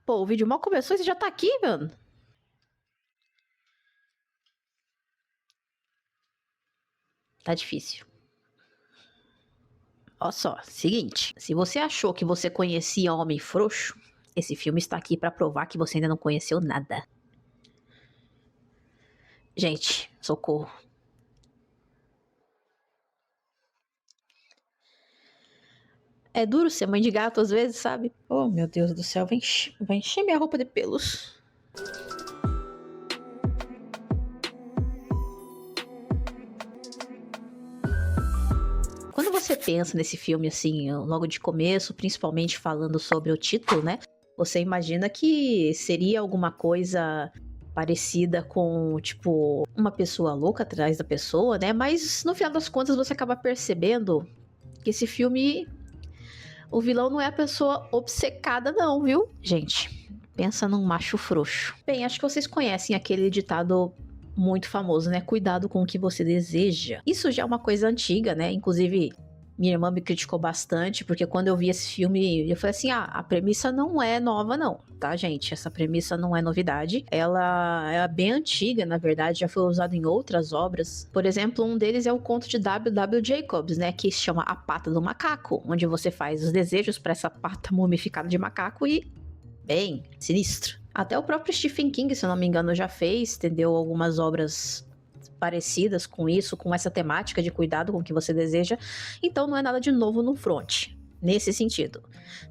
Pô, o vídeo mal começou e você já tá aqui, mano? Tá difícil. Ó só, seguinte. Se você achou que você conhecia Homem Frouxo, esse filme está aqui pra provar que você ainda não conheceu nada. Gente, socorro. É duro ser mãe de gato às vezes, sabe? Oh, meu Deus do céu, vai encher minha roupa de pelos. Quando você pensa nesse filme, assim, logo de começo, principalmente falando sobre o título, né? Você imagina que seria alguma coisa parecida com, tipo, uma pessoa louca atrás da pessoa, né? Mas no final das contas você acaba percebendo que esse filme, o vilão não é a pessoa obcecada, não, viu? Gente, pensa num macho frouxo. Bem, acho que vocês conhecem aquele ditado muito famoso, né? Cuidado com o que você deseja. Isso já é uma coisa antiga, né? Inclusive, minha irmã me criticou bastante, porque quando eu vi esse filme, eu falei assim, a premissa não é nova não, tá, gente? Essa premissa não é novidade. Ela é bem antiga, na verdade, já foi usada em outras obras. Por exemplo, um deles é o conto de W. W. Jacobs, né? Que se chama A Pata do Macaco, onde você faz os desejos para essa pata mumificada de macaco e... bem, sinistro. Até o próprio Stephen King, se eu não me engano, já fez, entendeu? Algumas obras parecidas com isso, com essa temática de cuidado com o que você deseja. Então não é nada de novo no front, nesse sentido,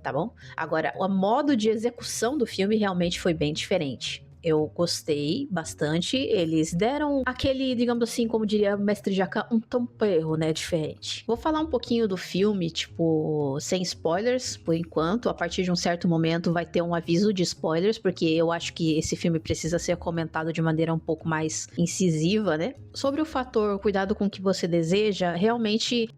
tá bom? Agora, o modo de execução do filme realmente foi bem diferente. Eu gostei bastante, eles deram aquele, digamos assim, como diria o Mestre Jacan, um tempero, né, diferente. Vou falar um pouquinho do filme, tipo, sem spoilers, por enquanto. A partir de um certo momento vai ter um aviso de spoilers, porque eu acho que esse filme precisa ser comentado de maneira um pouco mais incisiva, né? Sobre o fator cuidado com o que você deseja, realmente...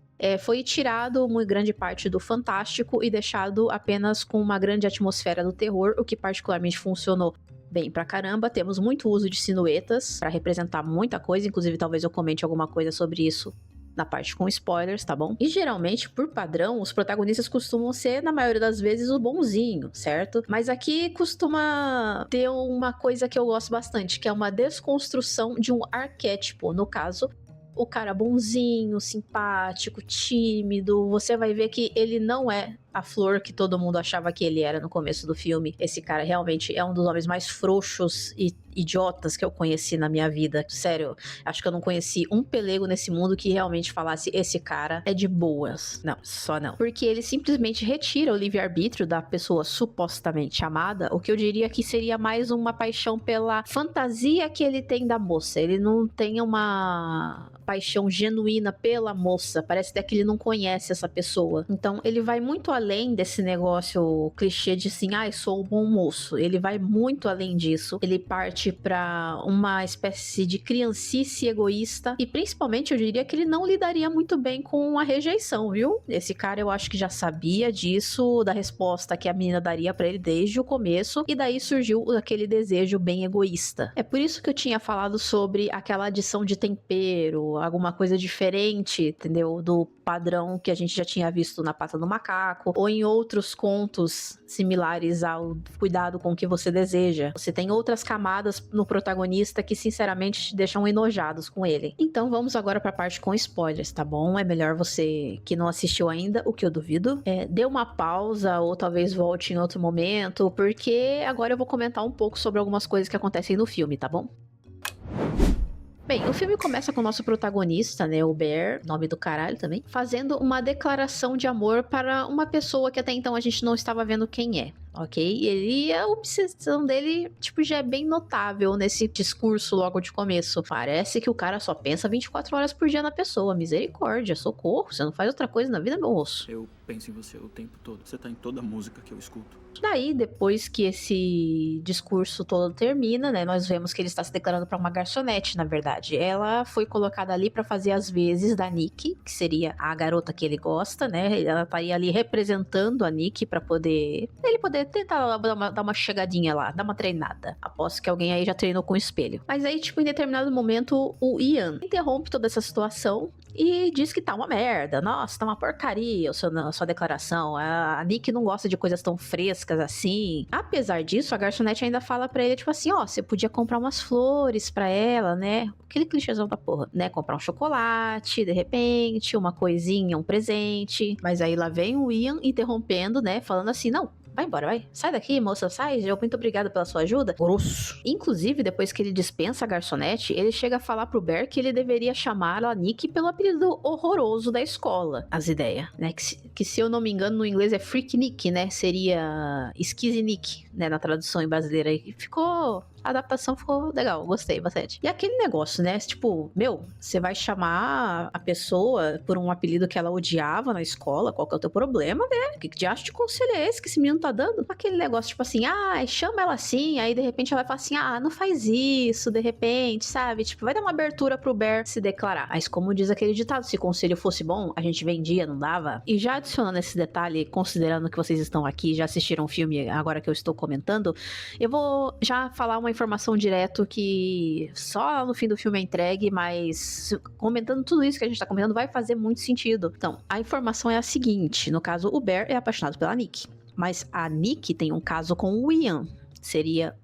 foi tirado uma grande parte do fantástico e deixado apenas com uma grande atmosfera do terror, o que particularmente funcionou bem pra caramba. Temos muito uso de silhuetas pra representar muita coisa, inclusive talvez eu comente alguma coisa sobre isso na parte com spoilers, tá bom? E geralmente, por padrão, os protagonistas costumam ser, na maioria das vezes, o bonzinho, certo? Mas aqui costuma ter uma coisa que eu gosto bastante, que é uma desconstrução de um arquétipo, no caso... o cara bonzinho, simpático, tímido, você vai ver que ele não é a flor que todo mundo achava que ele era no começo do filme. Esse cara realmente é um dos homens mais frouxos e idiotas que eu conheci na minha vida. Sério, acho que eu não conheci um pelego nesse mundo que realmente falasse, esse cara é de boas. Não, só não. Porque ele simplesmente retira o livre-arbítrio da pessoa supostamente amada, o que eu diria que seria mais uma paixão pela fantasia que ele tem da moça. Ele não tem uma paixão genuína pela moça, parece até que ele não conhece essa pessoa. Então ele vai muito além desse negócio clichê de assim, sou um bom moço. Ele vai muito além disso. Ele parte pra uma espécie de criancice egoísta e principalmente eu diria que ele não lidaria muito bem com a rejeição, viu? Esse cara eu acho que já sabia disso, da resposta que a menina daria pra ele desde o começo, e daí surgiu aquele desejo bem egoísta. É por isso que eu tinha falado sobre aquela adição de tempero, alguma coisa diferente, entendeu? Do padrão que a gente já tinha visto na Pata do Macaco, ou em outros contos similares ao cuidado com o que você deseja. Você tem outras camadas no protagonista que sinceramente te deixam enojados com ele. Então vamos agora pra parte com spoilers, tá bom? É melhor você que não assistiu ainda, o que eu duvido, dê uma pausa ou talvez volte em outro momento, porque agora eu vou comentar um pouco sobre algumas coisas que acontecem no filme, tá bom? Bem, o filme começa com o nosso protagonista, né, o Bear, nome do caralho também, fazendo uma declaração de amor para uma pessoa que até então a gente não estava vendo quem é, ok? E a obsessão dele, tipo, já é bem notável nesse discurso logo de começo. Parece que o cara só pensa 24 horas por dia na pessoa, misericórdia, socorro, você não faz outra coisa na vida, meu osso. Eu penso em você o tempo todo, você tá em toda a música que eu escuto. Daí, depois que esse discurso todo termina, né, nós vemos que ele está se declarando para uma garçonete, na verdade. Ela foi colocada ali para fazer as vezes da Nikki, que seria a garota que ele gosta, né? Ela estaria ali representando a Nikki para poder ele poder tenta dar uma chegadinha lá, dar uma treinada. Aposto que alguém aí já treinou com o espelho. Mas aí, tipo, em determinado momento, o Ian interrompe toda essa situação e diz que tá uma merda. Nossa, tá uma porcaria a sua declaração. A Nick não gosta de coisas tão frescas assim. Apesar disso, a garçonete ainda fala pra ele, tipo assim, ó, você podia comprar umas flores pra ela, né? Aquele clichêzão da porra, né? Comprar um chocolate, de repente, uma coisinha, um presente. Mas aí lá vem o Ian interrompendo, né? Falando assim, não, vai embora, vai. Sai daqui, moça, sai. Muito obrigado pela sua ajuda. Grosso. Inclusive, depois que ele dispensa a garçonete, ele chega a falar pro Bear que ele deveria chamar a Nick pelo apelido horroroso da escola. As ideias, né? Que se eu não me engano, no inglês é Freak Nick, né? Seria Skizzy Nick, né? Na tradução em brasileira. E ficou... A adaptação ficou legal, gostei bastante. E aquele negócio, né? Tipo, meu, você vai chamar a pessoa por um apelido que ela odiava na escola, qual que é o teu problema, né? Que diacho de conselho é esse que esse menino tá dando? Aquele negócio, tipo assim, chama ela assim, aí de repente ela vai falar assim, não faz isso, de repente, sabe? Tipo, vai dar uma abertura pro Bear se declarar. Mas como diz aquele ditado, se conselho fosse bom, a gente vendia, não dava? E já adicionando esse detalhe, considerando que vocês estão aqui, já assistiram o filme agora que eu estou comentando, eu vou já falar uma informação direto que só no fim do filme é entregue, mas comentando tudo isso que a gente tá comentando vai fazer muito sentido. Então, a informação é a seguinte, no caso, o Bear é apaixonado pela Nick, mas a Nick tem um caso com o Ian, seria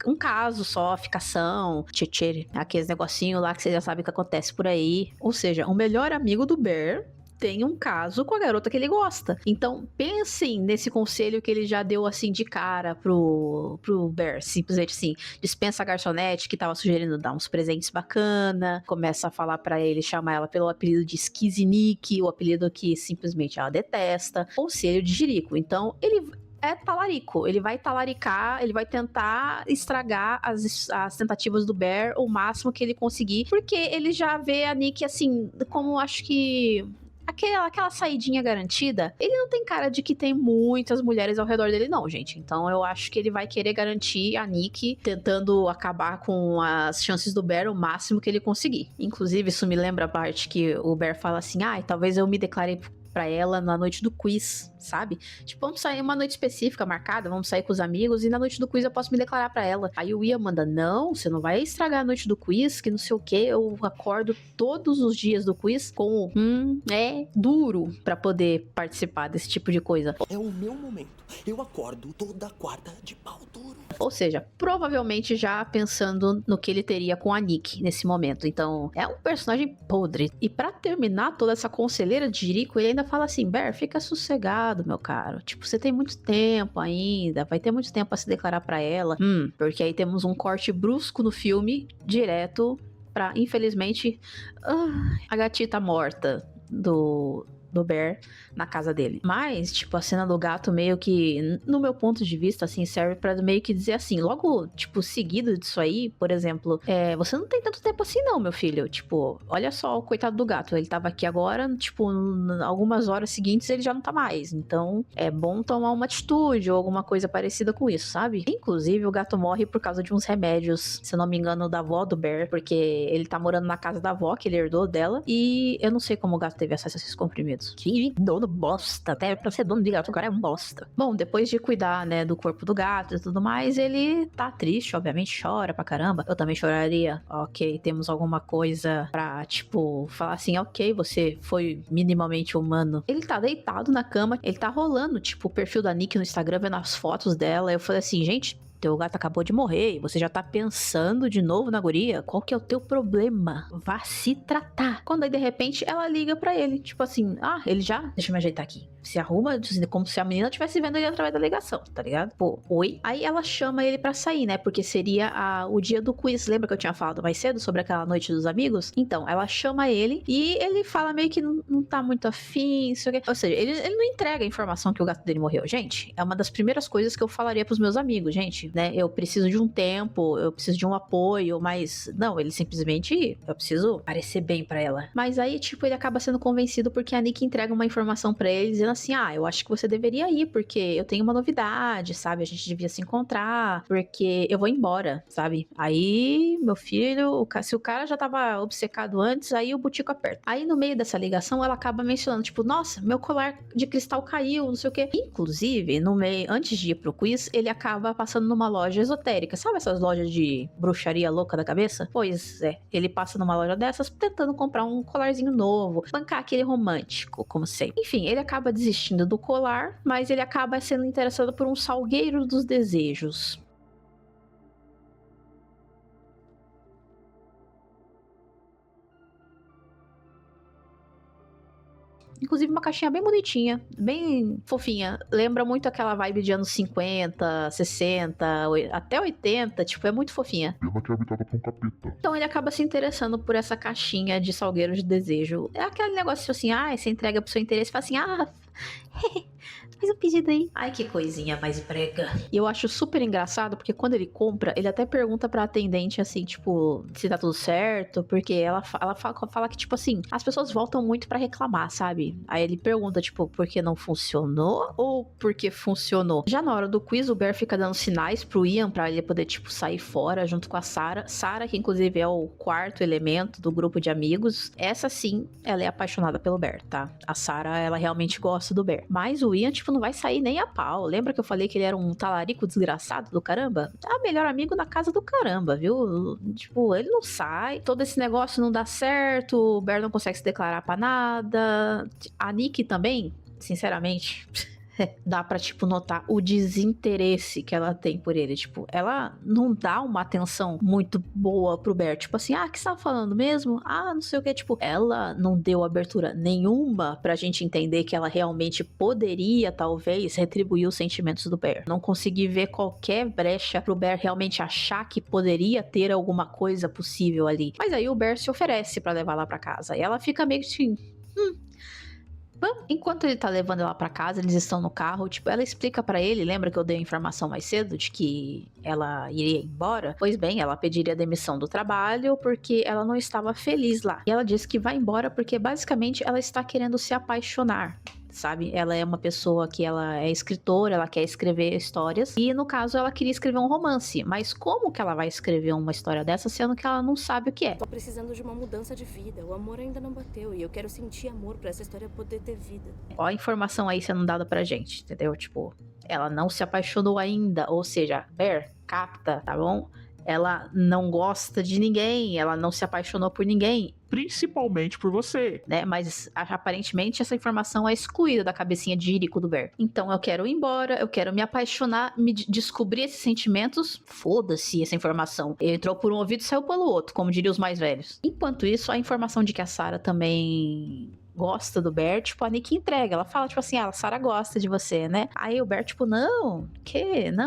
um caso só, ficação, tchê, aqueles negocinho lá que você já sabe que acontece por aí, ou seja, o melhor amigo do Bear tem um caso com a garota que ele gosta. Então, pensem nesse conselho que ele já deu, assim, de cara pro Bear. Simplesmente, assim, dispensa a garçonete que tava sugerindo dar uns presentes bacana, começa a falar pra ele, chamar ela pelo apelido de Skizzy Nick, o apelido que simplesmente ela detesta, conselho de Jerico. Então, ele é talarico, ele vai talaricar, ele vai tentar estragar as tentativas do Bear o máximo que ele conseguir, porque ele já vê a Nick, assim, como acho que... Aquela saidinha garantida, ele não tem cara de que tem muitas mulheres ao redor dele, não, gente. Então eu acho que ele vai querer garantir a Nick, tentando acabar com as chances do Bear o máximo que ele conseguir. Inclusive, isso me lembra a parte que o Bear fala assim, talvez eu me declarei pra ela na noite do quiz, sabe? Tipo, vamos sair uma noite específica marcada, vamos sair com os amigos e na noite do quiz eu posso me declarar pra ela. Aí o Ian manda, não, você não vai estragar a noite do quiz, que não sei o que, eu acordo todos os dias do quiz com é duro pra poder participar desse tipo de coisa. É o meu momento. Eu acordo toda quarta de pau duro. Ou seja, provavelmente já pensando no que ele teria com a Nick nesse momento. Então, é um personagem podre. E pra terminar toda essa conselheira de Jerico, ele ainda fala assim, Bear, fica sossegado, meu caro. Tipo, você tem muito tempo ainda, vai ter muito tempo pra se declarar pra ela. Porque aí temos um corte brusco no filme, direto pra, infelizmente, a gatita morta do Bear na casa dele. Mas, tipo, a cena do gato meio que, no meu ponto de vista, assim, serve pra meio que dizer assim, logo, tipo, seguido disso aí, por exemplo, você não tem tanto tempo assim não, meu filho. Tipo, olha só o coitado do gato, ele tava aqui agora, tipo, algumas horas seguintes ele já não tá mais. Então, é bom tomar uma atitude ou alguma coisa parecida com isso, sabe? Inclusive, o gato morre por causa de uns remédios, se eu não me engano, da avó do Bear, porque ele tá morando na casa da avó, que ele herdou dela, e eu não sei como o gato teve acesso a esses comprimidos. Que dono bosta, até pra ser dono de gato, o cara é um bosta. Bom, depois de cuidar, né, do corpo do gato e tudo mais, ele tá triste, obviamente, chora pra caramba. Eu também choraria. Ok, temos alguma coisa pra, tipo, falar assim, ok, você foi minimamente humano. Ele tá deitado na cama, ele tá rolando, tipo, o perfil da Nick no Instagram, vendo as fotos dela. Eu falei assim, gente, teu gato acabou de morrer e você já tá pensando de novo na guria? Qual que é o teu problema? Vá se tratar. Quando aí, de repente, ela liga pra ele. Tipo assim, ele já... Deixa eu me ajeitar aqui. Se arruma, como se a menina estivesse vendo ele através da ligação, tá ligado? Pô, oi. Aí ela chama ele pra sair, né? Porque seria o dia do quiz. Lembra que eu tinha falado mais cedo sobre aquela noite dos amigos? Então, ela chama ele e ele fala meio que não tá muito afim, isso aqui. Ou seja, ele não entrega a informação que o gato dele morreu. Gente, é uma das primeiras coisas que eu falaria pros meus amigos. Gente, né? Eu preciso de um tempo, eu preciso de um apoio, mas não, ele simplesmente, eu preciso parecer bem pra ela. Mas aí, tipo, ele acaba sendo convencido porque a Nick entrega uma informação pra ele, dizendo assim, eu acho que você deveria ir, porque eu tenho uma novidade, sabe? A gente devia se encontrar, porque eu vou embora, sabe? Aí, meu filho, se o cara já tava obcecado antes, aí o butico aperta. Aí, no meio dessa ligação, ela acaba mencionando, tipo, nossa, meu colar de cristal caiu, não sei o quê. Inclusive, no meio, antes de ir pro quiz, ele acaba passando numa loja esotérica. Sabe essas lojas de bruxaria louca da cabeça? Pois é, ele passa numa loja dessas tentando comprar um colarzinho novo, bancar aquele romântico, como sempre. Enfim, ele acaba desistindo do colar, mas ele acaba sendo interessado por um salgueiro dos desejos. Inclusive uma caixinha bem bonitinha, bem fofinha. Lembra muito aquela vibe de anos 50, 60, até 80, tipo, é muito fofinha. Pena que é habitada por um capeta. Então ele acaba se interessando por essa caixinha de salgueiro de desejo. É aquele negócio assim, você entrega pro seu interesse e fala assim, faz um pedido aí. Ai, que coisinha mais brega. E eu acho super engraçado, porque quando ele compra, ele até pergunta pra atendente, assim, tipo, se tá tudo certo, porque ela fala que, tipo assim, as pessoas voltam muito pra reclamar, sabe? Aí ele pergunta, tipo, por que não funcionou ou porque funcionou? Já na hora do quiz, o Bear fica dando sinais pro Ian pra ele poder, tipo, sair fora junto com a Sarah. Sarah, que inclusive é o quarto elemento do grupo de amigos. Essa sim, ela é apaixonada pelo Bear, tá? A Sarah, ela realmente gosta do Bear. Mas o Ian, tipo, não vai sair nem a pau. Lembra que eu falei que ele era um talarico desgraçado do caramba? Ah, melhor amigo na casa do caramba, viu? Tipo, ele não sai. Todo esse negócio não dá certo. O Bear não consegue se declarar pra nada. A Nick também, sinceramente... dá pra, tipo, notar o desinteresse que ela tem por ele. Tipo, ela não dá uma atenção muito boa pro Bear. Tipo assim, o que você tava falando mesmo? Não sei o que. Tipo, ela não deu abertura nenhuma pra gente entender que ela realmente poderia, talvez, retribuir os sentimentos do Bear. Não consegui ver qualquer brecha pro Bear realmente achar que poderia ter alguma coisa possível ali. Mas aí o Bear se oferece pra levar lá pra casa. E ela fica meio que assim... Enquanto ele tá levando ela pra casa, eles estão no carro, tipo, ela explica pra ele, lembra que eu dei a informação mais cedo de que ela iria embora? Pois bem, ela pediria demissão do trabalho porque ela não estava feliz lá. E ela diz que vai embora porque basicamente ela está querendo se apaixonar. Sabe? Ela é uma pessoa que ela é escritora, ela quer escrever histórias. E no caso, ela queria escrever um romance. Mas como que ela vai escrever uma história dessa, sendo que ela não sabe o que é? Tô precisando de uma mudança de vida. O amor ainda não bateu e eu quero sentir amor pra essa história poder ter vida. Ó a informação aí sendo dada pra gente, entendeu? Tipo, ela não se apaixonou ainda. Ou seja, Bear, capta, tá bom? Ela não gosta de ninguém, ela não se apaixonou por ninguém. Principalmente por você. Né? Mas aparentemente essa informação é excluída da cabecinha de Jerico do Bear. Então eu quero ir embora, eu quero me apaixonar, descobrir esses sentimentos. Foda-se essa informação. Ele entrou por um ouvido e saiu pelo outro, como diriam os mais velhos. Enquanto isso, a informação de que a Sarah também gosta do Bear, tipo, a Nick entrega. Ela fala, tipo assim, a Sarah gosta de você, né? Aí o Bear, tipo, não,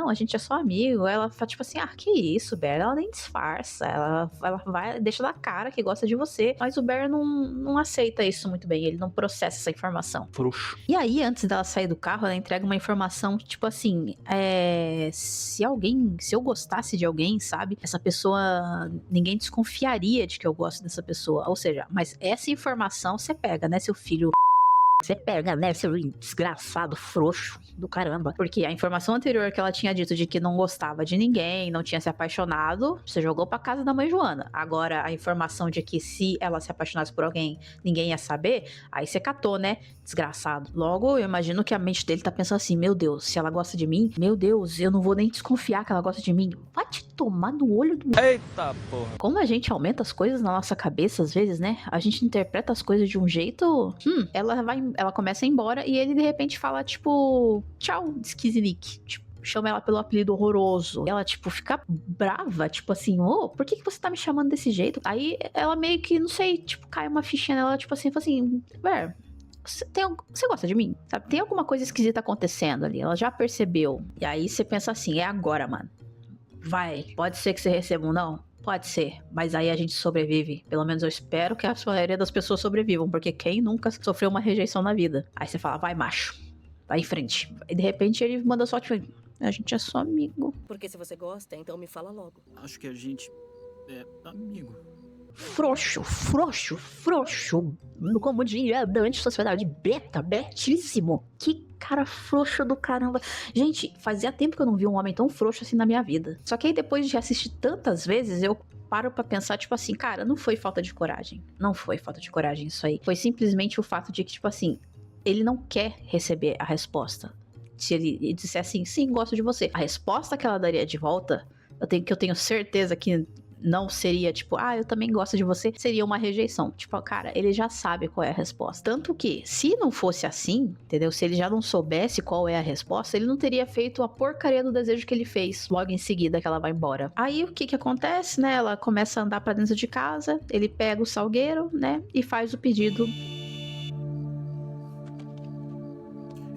a gente é só amigo. Aí ela fala, tipo assim, que isso, Bear? Ela nem disfarça. Ela vai, deixa da cara que gosta de você. Mas o Bear não aceita isso muito bem. Ele não processa essa informação. Frouxo. E aí, antes dela sair do carro, ela entrega uma informação, tipo assim, se eu gostasse de alguém, sabe? Essa pessoa, ninguém desconfiaria de que eu gosto dessa pessoa. Ou seja, mas essa informação você pega, né? Seu filho... Você pega, né, seu desgraçado, frouxo do caramba. Porque a informação anterior que ela tinha dito de que não gostava de ninguém, não tinha se apaixonado, você jogou pra casa da mãe Joana. Agora, a informação de que se ela se apaixonasse por alguém, ninguém ia saber, aí você catou, né, desgraçado. Logo, eu imagino que a mente dele tá pensando assim, meu Deus, se ela gosta de mim, meu Deus, eu não vou nem desconfiar que ela gosta de mim. Vai te tomar no olho do... Eita porra. Como a gente aumenta as coisas na nossa cabeça, às vezes, né? A gente interpreta as coisas de um jeito... Ela começa a ir embora e ele, de repente, fala, tipo... Tchau, Skiznik. Tipo, chama ela pelo apelido horroroso. Ela, tipo, fica brava, tipo assim, por que você tá me chamando desse jeito? Aí, ela meio que, não sei, tipo, cai uma fichinha nela, tipo assim, fala assim... Você gosta de mim? Sabe? Tem alguma coisa esquisita acontecendo ali. Ela já percebeu. E aí, você pensa assim, é agora, mano. Vai, pode ser que você receba um não? Pode ser, mas aí a gente sobrevive. Pelo menos eu espero que a maioria das pessoas sobrevivam, porque quem nunca sofreu uma rejeição na vida? Aí você fala, vai macho, vai em frente. E de repente ele manda só, tipo, A gente é só amigo. Porque se você gosta, então me fala logo. Acho que a gente é amigo. Frouxo. Como diria da antissociedade, betíssimo. Que cara frouxo do caramba. Gente, fazia tempo que eu não vi um homem tão frouxo assim na minha vida. Só que aí depois de assistir tantas vezes, eu paro pra pensar, tipo assim, cara, não foi falta de coragem. Não foi falta de coragem isso aí. Foi simplesmente o fato de que, tipo assim, ele não quer receber a resposta. Se ele disser assim, sim, gosto de você. A resposta que ela daria de volta, eu tenho certeza que não seria tipo, eu também gosto de você, seria uma rejeição. Tipo, cara, ele já sabe qual é a resposta. Tanto que, se não fosse assim, entendeu? Se ele já não soubesse qual é a resposta, ele não teria feito a porcaria do desejo que ele fez logo em seguida que ela vai embora. Aí, o que acontece, né? Ela começa a andar pra dentro de casa, ele pega o salgueiro, né? E faz o pedido.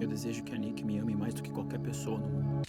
Eu desejo que a Nick me ame mais do que qualquer pessoa no mundo.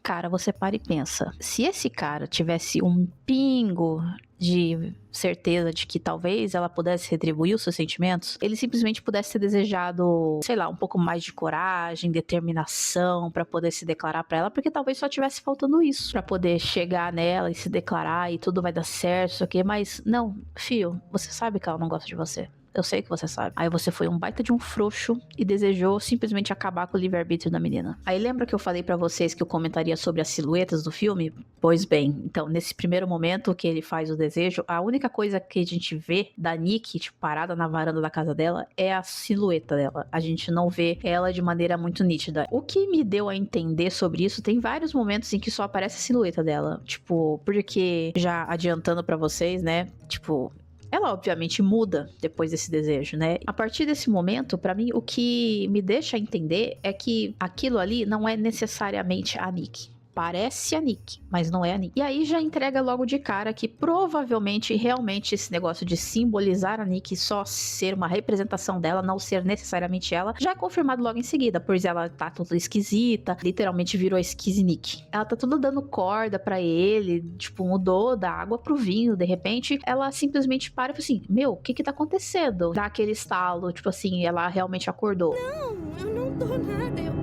Cara, você para e pensa. Se esse cara tivesse um pingo de certeza de que talvez ela pudesse retribuir os seus sentimentos, ele simplesmente pudesse ter desejado, sei lá, um pouco mais de coragem, determinação pra poder se declarar pra ela, porque talvez só tivesse faltando isso pra poder chegar nela e se declarar e tudo vai dar certo, isso aqui, mas não, fio, você sabe que ela não gosta de você. Eu sei que você sabe. Aí você foi um baita de um frouxo e desejou simplesmente acabar com o livre-arbítrio da menina. Aí lembra que eu falei pra vocês que eu comentaria sobre as silhuetas do filme? Pois bem, então nesse primeiro momento que ele faz o desejo, a única coisa que a gente vê da Nick, tipo, parada na varanda da casa dela, é a silhueta dela. A gente não vê ela de maneira muito nítida. O que me deu a entender sobre isso, tem vários momentos em que só aparece a silhueta dela. Tipo, porque já adiantando pra vocês, né? Tipo, ela obviamente muda depois desse desejo, né? A partir desse momento, pra mim, o que me deixa entender é que aquilo ali não é necessariamente a Nick. Parece a Nick, mas não é a Nick. E aí já entrega logo de cara que provavelmente, realmente, esse negócio de simbolizar a Nick só ser uma representação dela, não ser necessariamente ela, já é confirmado logo em seguida, pois ela tá toda esquisita, literalmente virou a Nick. Ela tá toda dando corda pra ele, tipo, mudou da água pro vinho, de repente, ela simplesmente para e fala assim, meu, o que tá acontecendo? Dá aquele estalo, tipo assim, ela realmente acordou. Não, eu não tô nada,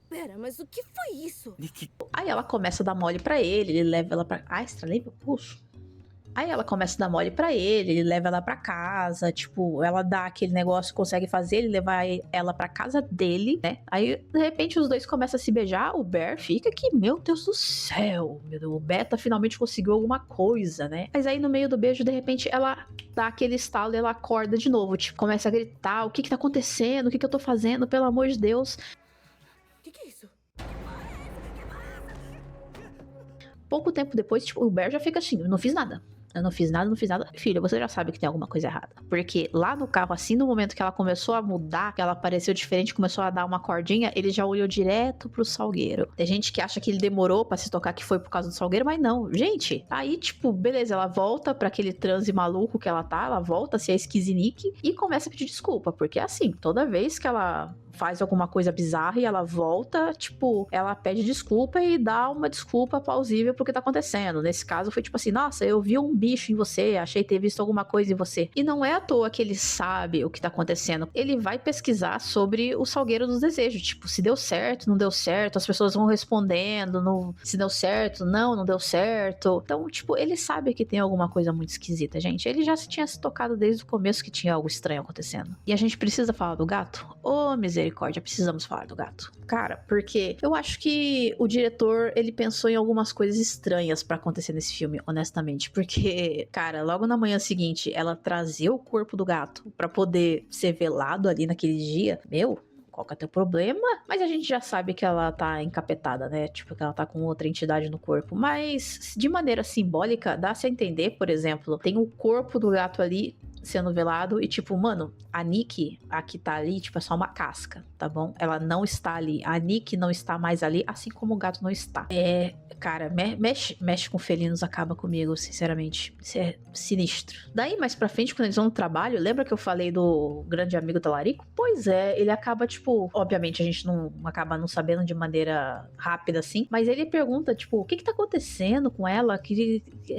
Pera, mas o que foi isso? Nick, Aí ela começa a dar mole pra ele leva ela pra... estralei meu pulso. Aí ela começa a dar mole pra ele leva ela pra casa, tipo, ela dá aquele negócio, consegue fazer ele levar ela pra casa dele, né? Aí, de repente, os dois começam a se beijar, o Bear fica que, meu Deus do céu, o Beta finalmente conseguiu alguma coisa, né? Mas aí, no meio do beijo, de repente, ela dá aquele estalo e ela acorda de novo, tipo, começa a gritar, o que tá acontecendo? O que eu tô fazendo? Pelo amor de Deus. O que é isso? Pouco tempo depois, tipo, o Bear já fica assim, eu não fiz nada. Eu não fiz nada. Filha, você já sabe que tem alguma coisa errada. Porque lá no carro, assim, no momento que ela começou a mudar, que ela apareceu diferente, começou a dar uma cordinha, ele já olhou direto pro salgueiro. Tem gente que acha que ele demorou pra se tocar que foi por causa do salgueiro, mas não. Gente, aí, tipo, beleza, ela volta pra aquele transe maluco que ela tá, ela volta a ser a Nick e começa a pedir desculpa. Porque, assim, toda vez que ela faz alguma coisa bizarra e ela volta, tipo, ela pede desculpa e dá uma desculpa plausível pro que tá acontecendo. Nesse caso foi tipo assim, nossa, eu vi um bicho em você, achei ter visto alguma coisa em você. E não é à toa que ele sabe o que tá acontecendo. Ele vai pesquisar sobre o Salgueiro dos Desejos, tipo, se deu certo, não deu certo, as pessoas vão respondendo, se deu certo, não deu certo. Então, tipo, ele sabe que tem alguma coisa muito esquisita, gente. Ele já tinha se tocado desde o começo que tinha algo estranho acontecendo. E a gente precisa falar do gato? Ô, misericórdia, precisamos falar do gato. Cara, porque eu acho que o diretor, ele pensou em algumas coisas estranhas pra acontecer nesse filme, honestamente. Porque, cara, logo na manhã seguinte, ela trazer o corpo do gato pra poder ser velado ali naquele dia, meu... Qual que é o teu problema? Mas a gente já sabe que ela tá encapetada, né? Tipo, que ela tá com outra entidade no corpo. Mas, de maneira simbólica, dá-se a entender, por exemplo, tem o corpo do gato ali sendo velado e, tipo, mano, a Nick, a que tá ali, tipo, é só uma casca, tá bom? Ela não está ali. A Nick não está mais ali, assim como o gato não está. Cara, mexe com felinos acaba comigo, sinceramente. Isso é sinistro. Daí, mais pra frente, quando eles vão no trabalho, lembra que eu falei do grande amigo Talarico? Pois é, ele acaba, tipo... Obviamente, a gente não acaba não sabendo de maneira rápida, assim. Mas ele pergunta, tipo, o que tá acontecendo com ela?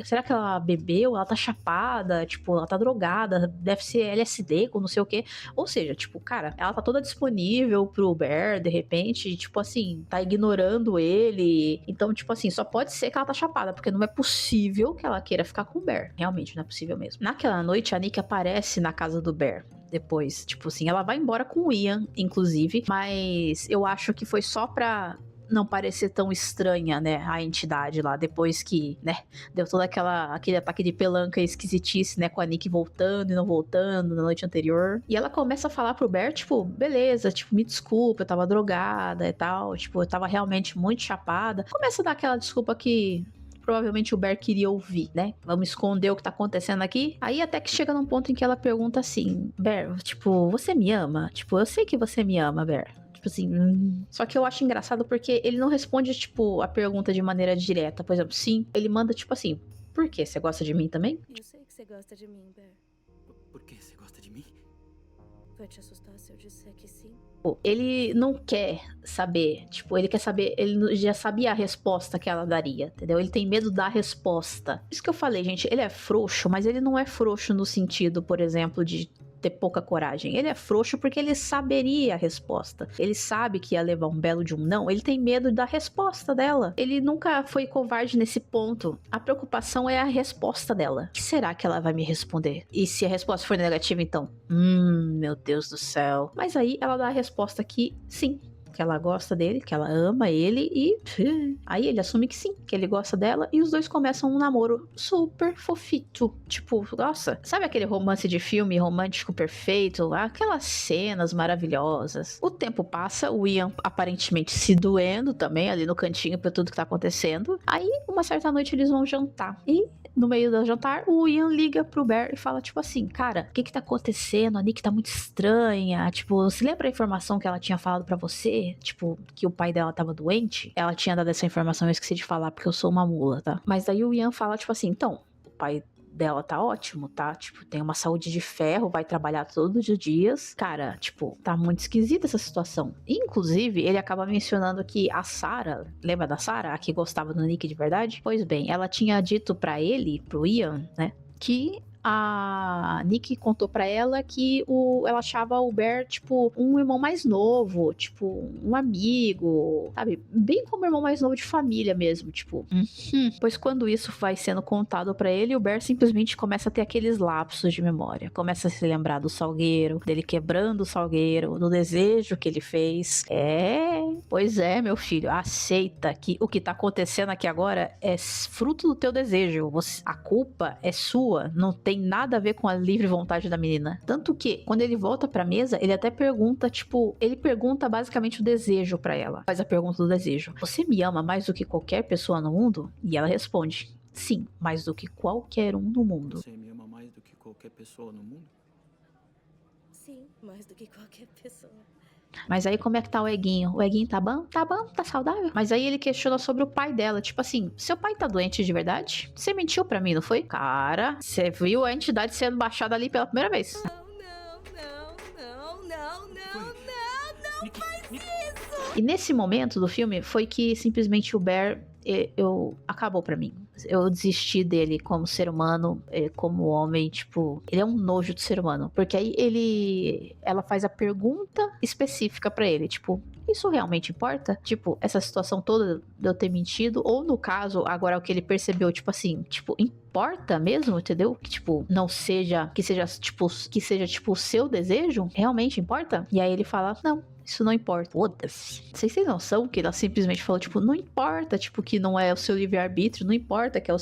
Será que ela bebeu? Ela tá chapada? Tipo, ela tá drogada? chapada, deve ser LSD com não sei o quê. Ou seja, tipo, cara, ela tá toda disponível pro Bear, de repente, tipo assim, tá ignorando ele. Então, tipo assim, só pode ser que ela tá chapada, porque não é possível que ela queira ficar com o Bear. Realmente, não é possível mesmo. Naquela noite, a Nick aparece na casa do Bear. Depois, tipo assim, ela vai embora com o Ian, inclusive, mas eu acho que foi só pra não parecer tão estranha, né, a entidade lá, depois que, né, deu todo aquele ataque de pelanca esquisitice, né, com a Nick voltando e não voltando na noite anterior. E ela começa a falar pro Bear, tipo, beleza, tipo, me desculpa, eu tava drogada e tal, tipo, eu tava realmente muito chapada. Começa a dar aquela desculpa que provavelmente o Bear queria ouvir, né? Vamos esconder o que tá acontecendo aqui. Aí até que chega num ponto em que ela pergunta assim, Bear, tipo, você me ama? Tipo, eu sei que você me ama, Bear. Tipo assim, Só que eu acho engraçado porque ele não responde, tipo, a pergunta de maneira direta. Por exemplo, sim, ele manda, tipo assim, por quê? Você gosta de mim também? Eu sei que você gosta de mim, Bear. Por que você gosta de mim? Vai te assustar se eu disser que sim? Ele não quer saber, tipo, ele quer saber, ele já sabia a resposta que ela daria, entendeu? Ele tem medo da resposta. Isso que eu falei, gente, ele é frouxo, mas ele não é frouxo no sentido, por exemplo, de ter pouca coragem. Ele é frouxo porque ele saberia a resposta. Ele sabe que ia levar um belo de um não, ele tem medo da resposta dela. Ele nunca foi covarde nesse ponto. A preocupação é a resposta dela. O que será que ela vai me responder? E se a resposta for negativa, então? Meu Deus do céu. Mas aí ela dá a resposta que sim, que ela gosta dele, que ela ama ele e aí ele assume que sim, que ele gosta dela e os dois começam um namoro super fofito. Tipo, nossa, sabe aquele romance de filme romântico perfeito? Aquelas cenas maravilhosas. O tempo passa, o Ian aparentemente se doendo também ali no cantinho pra tudo que tá acontecendo. Aí, uma certa noite eles vão jantar e no meio do jantar, o Ian liga pro Bear e fala, tipo assim, cara, o que tá acontecendo? A Nick tá muito estranha. Tipo, você lembra a informação que ela tinha falado pra você? Tipo, que o pai dela tava doente? Ela tinha dado essa informação, eu esqueci de falar, porque eu sou uma mula, tá? Mas daí o Ian fala, tipo assim, então, o pai dela tá ótimo, tá? Tipo, tem uma saúde de ferro, vai trabalhar todos os dias. Cara, tipo, tá muito esquisita essa situação. Inclusive, ele acaba mencionando que a Sarah, lembra da Sarah, a que gostava do Nick de verdade? Pois bem, ela tinha dito pra ele, pro Ian, né, que a Nick contou pra ela que ela achava o Bear, tipo, um irmão mais novo, tipo, um amigo, sabe? Bem como um irmão mais novo de família mesmo, tipo. Pois quando isso vai sendo contado pra ele, o Bear simplesmente começa a ter aqueles lapsos de memória. Começa a se lembrar do salgueiro, dele quebrando o salgueiro, do desejo que ele fez. Pois é, meu filho, aceita que o que tá acontecendo aqui agora é fruto do teu desejo. A culpa é sua, não tem nada a ver com a livre vontade da menina. Tanto que, quando ele volta pra mesa, ele até pergunta, tipo, ele pergunta basicamente o desejo pra ela. Faz a pergunta do desejo. Você me ama mais do que qualquer pessoa no mundo? E ela responde, sim, mais do que qualquer um no mundo. Você me ama mais do que qualquer pessoa no mundo? Sim, mais do que qualquer pessoa. Mas aí como é que tá o Eguinho? O Eguinho tá bom? Tá bom, tá saudável. Mas aí ele questiona sobre o pai dela. Tipo assim, seu pai tá doente de verdade? Você mentiu pra mim, não foi? Cara, você viu a entidade sendo baixada ali pela primeira vez. Não faz isso! E nesse momento do filme foi que simplesmente o Bear acabou pra mim. Eu desisti dele como ser humano, como homem, tipo, ele é um nojo de ser humano, porque aí ela faz a pergunta específica pra ele, tipo, isso realmente importa? Tipo, essa situação toda de eu ter mentido, ou no caso, agora o que ele percebeu, tipo assim, tipo, importa mesmo, entendeu? Que tipo, não seja, que seja tipo o seu desejo, realmente importa? E aí ele fala, não, isso não importa. Foda-se. Vocês têm noção que ela simplesmente falou, tipo, não importa, tipo, que não é o seu livre-arbítrio, não importa que é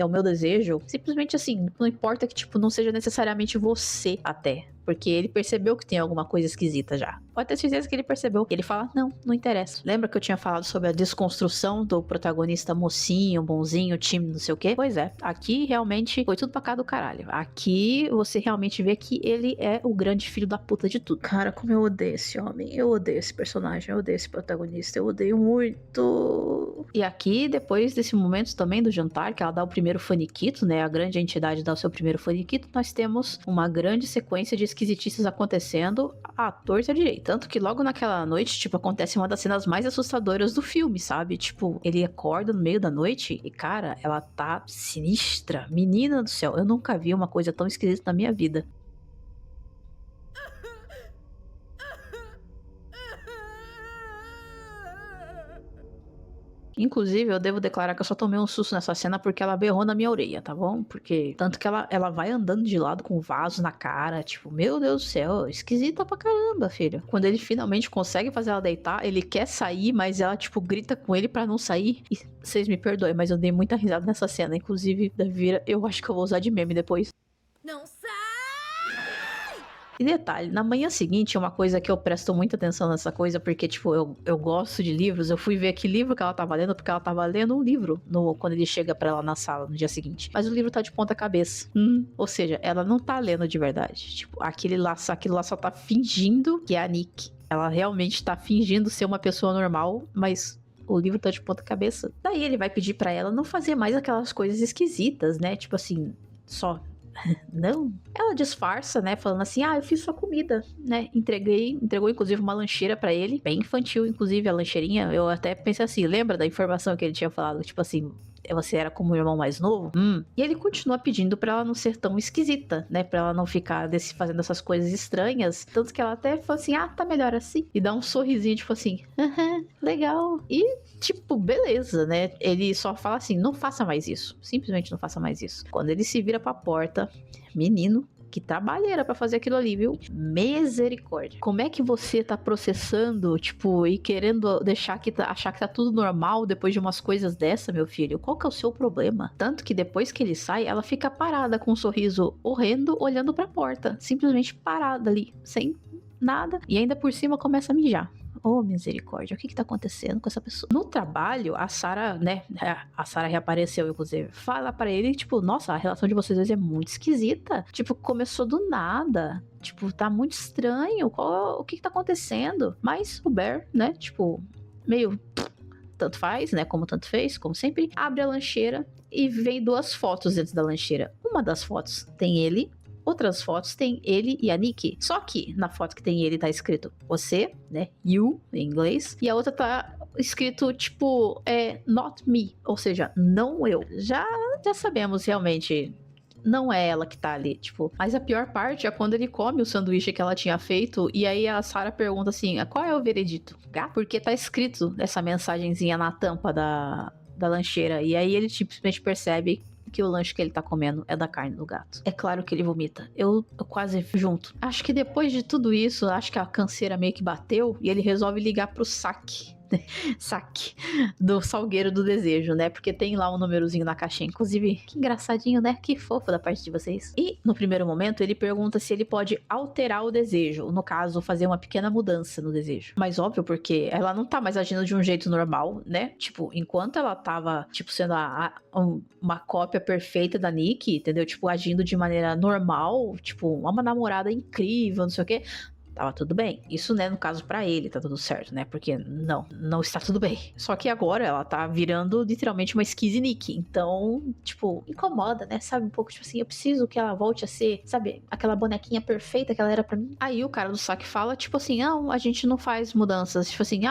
o meu desejo. Simplesmente assim, não importa que, tipo, não seja necessariamente você até. Porque ele percebeu que tem alguma coisa esquisita já. Pode ter certeza que ele percebeu. Ele fala, não interessa. Lembra que eu tinha falado sobre a desconstrução do protagonista mocinho, bonzinho, tímido, não sei o quê? Pois é, aqui realmente foi tudo pra cá do caralho. Aqui você realmente vê que ele é o grande filho da puta de tudo. Cara, como eu odeio esse homem. Eu odeio esse personagem, eu odeio esse protagonista. Eu odeio muito. E aqui, depois desse momento também do jantar, que ela dá o primeiro faniquito, né? A grande entidade dá o seu primeiro faniquito. Nós temos uma grande sequência de esquisitices acontecendo à torta direita. Tanto que logo naquela noite, tipo, acontece uma das cenas mais assustadoras do filme, sabe? Tipo, ele acorda no meio da noite e, cara, ela tá sinistra. Menina do céu, eu nunca vi uma coisa tão esquisita na minha vida. Inclusive, eu devo declarar que eu só tomei um susto nessa cena porque ela berrou na minha orelha, tá bom? Porque tanto que ela vai andando de lado com o vaso na cara, tipo, meu Deus do céu, esquisita pra caramba, filho. Quando ele finalmente consegue fazer ela deitar, ele quer sair, mas ela, tipo, grita com ele pra não sair. E vocês me perdoem, mas eu dei muita risada nessa cena. Inclusive, da Vira, eu acho que eu vou usar de meme depois. Não sai! E detalhe, na manhã seguinte, uma coisa que eu presto muita atenção nessa coisa, porque, tipo, eu gosto de livros, eu fui ver que livro que ela tava lendo, porque ela tava lendo um livro quando ele chega pra ela na sala no dia seguinte. Mas o livro tá de ponta cabeça. Ou seja, ela não tá lendo de verdade. Tipo, aquilo lá só tá fingindo que é a Nick. Ela realmente tá fingindo ser uma pessoa normal, mas o livro tá de ponta cabeça. Daí ele vai pedir pra ela não fazer mais aquelas coisas esquisitas, né? Tipo assim, só... Não. Ela disfarça, né? Falando assim, eu fiz sua comida, né? Entregou inclusive uma lancheira pra ele. Bem infantil, inclusive, a lancheirinha. Eu até pensei assim, lembra da informação que ele tinha falado? Tipo assim, você era como o irmão mais novo? E ele continua pedindo pra ela não ser tão esquisita, né? Pra ela não ficar fazendo essas coisas estranhas. Tanto que ela até falou assim, tá melhor assim. E dá um sorrisinho, tipo assim, legal. E, tipo, beleza, né? Ele só fala assim, não faça mais isso. Simplesmente não faça mais isso. Quando ele se vira pra porta, menino, que trabalheira pra fazer aquilo ali, viu? Misericórdia. Como é que você tá processando, tipo, e querendo achar que tá tudo normal depois de umas coisas dessa, meu filho? Qual que é o seu problema? Tanto que depois que ele sai, ela fica parada com um sorriso horrendo, olhando pra porta. Simplesmente parada ali, sem nada. E ainda por cima começa a mijar. Oh, misericórdia, o que tá acontecendo com essa pessoa? No trabalho, a Sarah, né? A Sarah reapareceu, inclusive. Fala pra ele, tipo, nossa, a relação de vocês dois é muito esquisita. Tipo, começou do nada. Tipo, tá muito estranho. O que tá acontecendo? Mas o Bear, né? Tipo, meio... tanto faz, né? Como tanto fez, como sempre. Abre a lancheira e vem 2 fotos dentro da lancheira. Uma das fotos tem ele... Outras fotos tem ele e a Nick. Só que na foto que tem ele tá escrito você, né? You, em inglês. E a outra tá escrito, tipo, not me. Ou seja, não eu. Já sabemos realmente. Não é ela que tá ali, tipo... Mas a pior parte é quando ele come o sanduíche que ela tinha feito. E aí a Sarah pergunta assim, qual é o veredito? Porque tá escrito essa mensagenzinha na tampa da lancheira. E aí ele simplesmente percebe que o lanche que ele tá comendo é da carne do gato. É claro que ele vomita. Eu quase junto. Acho que depois de tudo isso, acho que a canseira meio que bateu e ele resolve ligar pro saque do Salgueiro do Desejo, né? Porque tem lá um númerozinho na caixinha. Inclusive, que engraçadinho, né? Que fofo da parte de vocês. E, no primeiro momento, ele pergunta se ele pode alterar o desejo. No caso, fazer uma pequena mudança no desejo. Mas óbvio, porque ela não tá mais agindo de um jeito normal, né? Tipo, enquanto ela tava, tipo, sendo uma cópia perfeita da Nick, entendeu? Tipo, agindo de maneira normal, tipo, uma namorada incrível, não sei o quê. Tava tudo bem. Isso, né, no caso pra ele, tá tudo certo, né? Porque não está tudo bem. Só que agora ela tá virando literalmente uma esquise Nick. Então, tipo, incomoda, né? Sabe, um pouco, tipo assim, eu preciso que ela volte a ser, sabe, aquela bonequinha perfeita que ela era pra mim. Aí o cara do saque fala, tipo assim, a gente não faz mudanças. Tipo assim,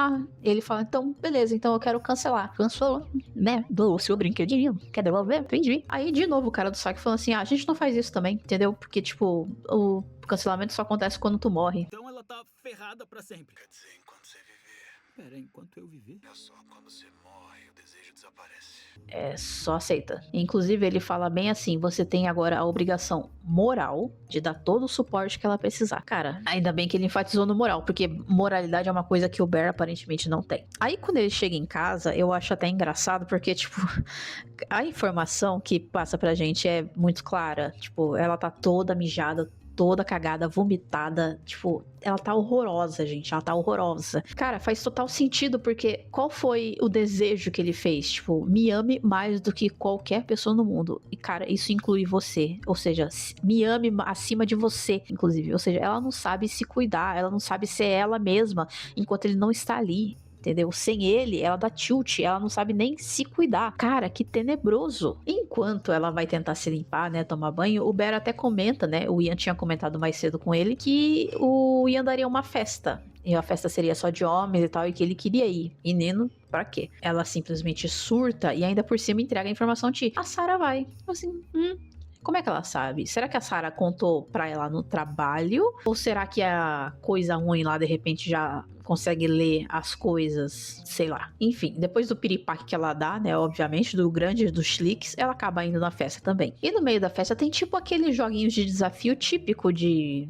ele fala, então, beleza, então eu quero cancelar. Cancelou, né? Do seu brinquedinho. Quer devolver? Entendi. Aí, de novo, o cara do saque falando assim, a gente não faz isso também, entendeu? Porque, tipo, o cancelamento só acontece quando tu morre. Então ela tá ferrada pra sempre. Quer dizer, enquanto você viver. Pera, enquanto eu viver? É só quando você morre, o desejo desaparece. Só aceita. Inclusive, ele fala bem assim, você tem agora a obrigação moral de dar todo o suporte que ela precisar. Cara, ainda bem que ele enfatizou no moral, porque moralidade é uma coisa que o Bear aparentemente não tem. Aí, quando ele chega em casa, eu acho até engraçado, porque, tipo, a informação que passa pra gente é muito clara. Tipo, ela tá toda mijada, toda cagada, vomitada, tipo, ela tá horrorosa, gente, ela tá horrorosa. Cara, faz total sentido, porque qual foi o desejo que ele fez? Tipo, me ame mais do que qualquer pessoa no mundo. E, cara, isso inclui você, ou seja, me ame acima de você, inclusive. Ou seja, ela não sabe se cuidar, ela não sabe ser ela mesma, enquanto ele não está ali. Entendeu? Sem ele, ela dá tilt, ela não sabe nem se cuidar. Cara, que tenebroso. Enquanto ela vai tentar se limpar, né, tomar banho, o Bear até comenta, né, o Ian tinha comentado mais cedo com ele, que o Ian daria uma festa. E a festa seria só de homens e tal, e que ele queria ir. E Nino, pra quê? Ela simplesmente surta e ainda por cima entrega a informação de a Sarah vai. Assim, como é que ela sabe? Será que a Sarah contou pra ela no trabalho? Ou será que a coisa ruim lá, de repente, já consegue ler as coisas? Sei lá. Enfim, depois do piripaque que ela dá, né? Obviamente, do grande dos Schlicks, ela acaba indo na festa também. E no meio da festa tem tipo aqueles joguinhos de desafio típico de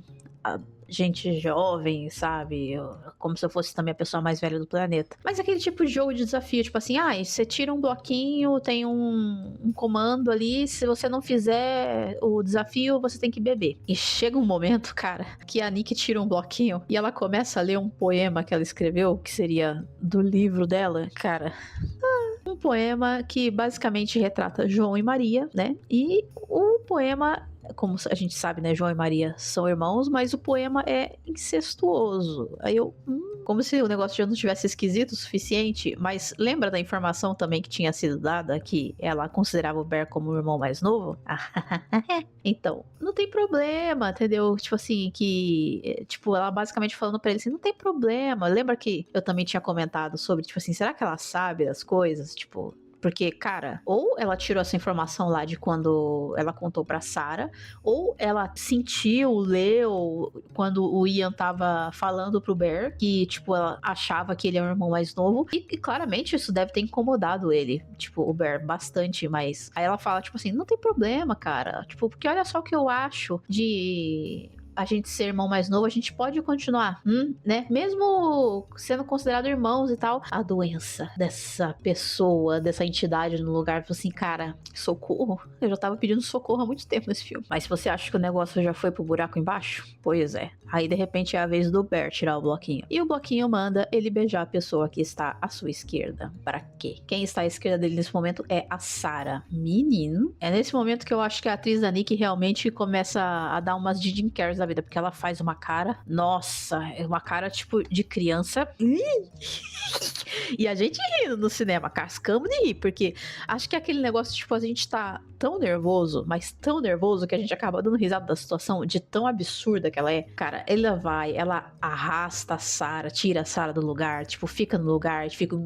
gente jovem, sabe? Como se eu fosse também a pessoa mais velha do planeta. Mas aquele tipo de jogo de desafio, tipo assim, você tira um bloquinho, tem um comando ali, se você não fizer o desafio, você tem que beber. E chega um momento, cara, que a Nick tira um bloquinho e ela começa a ler um poema que ela escreveu, que seria do livro dela, cara. Um poema que basicamente retrata João e Maria, né? E o poema, como a gente sabe, né? João e Maria são irmãos, mas o poema é incestuoso. Aí eu... como se o negócio já não tivesse esquisito o suficiente, mas lembra da informação também que tinha sido dada, que ela considerava o Bear como o irmão mais novo? Então, não tem problema, entendeu? Tipo assim, que... tipo, ela basicamente falando pra ele assim, não tem problema. Lembra que eu também tinha comentado sobre, tipo assim, será que ela sabe das coisas? Tipo... porque, cara, ou ela tirou essa informação lá de quando ela contou pra Sarah, ou ela sentiu, leu, quando o Ian tava falando pro Bear, que, tipo, ela achava que ele é o irmão mais novo, e claramente isso deve ter incomodado ele, tipo, o Bear, bastante, mas... aí ela fala, tipo assim, não tem problema, cara, tipo, porque olha só o que eu acho de... a gente ser irmão mais novo, a gente pode continuar, né? Mesmo sendo considerado irmãos e tal. A doença dessa pessoa, dessa entidade no lugar, assim, cara, socorro. Eu já tava pedindo socorro há muito tempo nesse filme. Mas se você acha que o negócio já foi pro buraco embaixo, pois é. Aí, de repente, é a vez do Bear tirar o bloquinho. E o bloquinho manda ele beijar a pessoa que está à sua esquerda. Pra quê? Quem está à esquerda dele nesse momento é a Sarah. Menino. É nesse momento que eu acho que a atriz da Nick realmente começa a dar umas de Jim Carrey da vida, porque ela faz uma cara, nossa, é uma cara tipo de criança. E a gente rindo no cinema, cascamos de rir, porque acho que é aquele negócio, tipo, a gente tá tão nervoso, mas tão nervoso que a gente acaba dando risada da situação, de tão absurda que ela é. Cara, ela arrasta a Sarah, tira a Sarah do lugar, tipo, fica no lugar, fica,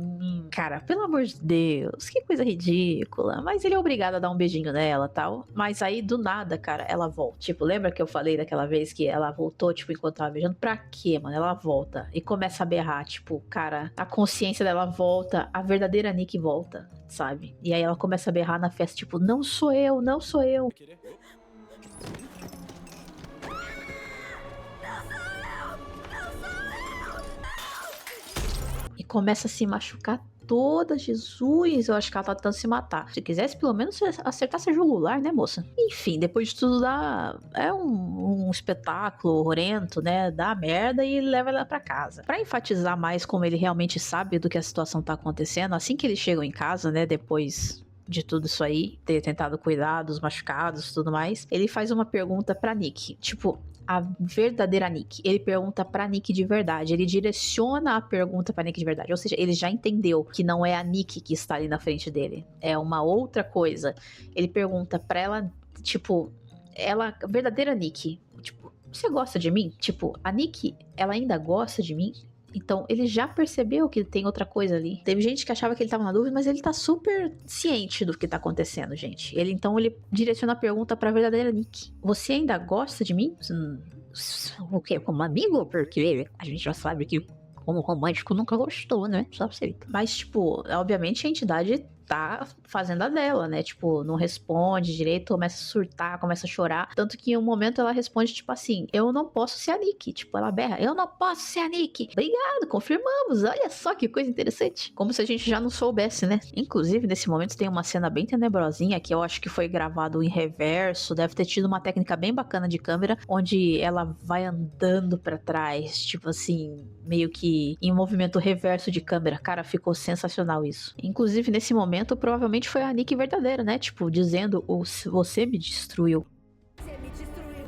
cara, pelo amor de Deus, que coisa ridícula. Mas ele é obrigado a dar um beijinho nela, tal. Mas aí, do nada, cara, ela volta. Tipo, lembra que eu falei daquela vez que ela voltou, tipo, enquanto tava beijando? Pra quê, mano? Ela volta e começa a berrar, tipo, cara, a consciência dela volta, a verdadeira Nick volta, sabe? E aí ela começa a berrar na festa, tipo, não sou eu, não sou eu. E começa a se machucar toda, Jesus, eu acho que ela tá tentando se matar. Se quisesse pelo menos acertar seu jugular, né, moça? Enfim, depois de tudo é um espetáculo horrendo, né? Dá merda e leva ela pra casa. Pra enfatizar mais como ele realmente sabe do que a situação tá acontecendo, assim que eles chegam em casa, né, depois de tudo isso aí, ter tentado cuidar dos machucados e tudo mais, ele faz uma pergunta pra Nick, tipo, a verdadeira Nick. Ele pergunta pra Nick de verdade. Ele direciona a pergunta pra Nick de verdade. Ou seja, ele já entendeu que não é a Nick que está ali na frente dele. É uma outra coisa. Ele pergunta pra ela, tipo, ela, verdadeira Nick, tipo, você gosta de mim? Tipo, a Nick, ela ainda gosta de mim? Então, ele já percebeu que tem outra coisa ali. Teve gente que achava que ele tava na dúvida, mas ele tá super ciente do que tá acontecendo, gente. Então, ele direciona a pergunta pra verdadeira Nick. Você ainda gosta de mim? O quê? Como amigo? Porque a gente já sabe que como romântico nunca gostou, né? Só você. Mas, tipo, obviamente a entidade tá fazendo a dela, né? Tipo, não responde direito, começa a surtar, começa a chorar. Tanto que em um momento ela responde, tipo assim, eu não posso ser a Nick. Tipo, ela berra, eu não posso ser a Nick. Obrigado, confirmamos. Olha só que coisa interessante. Como se a gente já não soubesse, né? Inclusive, nesse momento tem uma cena bem tenebrosinha que eu acho que foi gravado em reverso. Deve ter tido uma técnica bem bacana de câmera, onde ela vai andando pra trás, tipo assim, meio que em movimento reverso de câmera. Cara, ficou sensacional isso. Inclusive, nesse momento, provavelmente foi a Nick verdadeira, né? Tipo, dizendo, você me destruiu. Você me destruiu.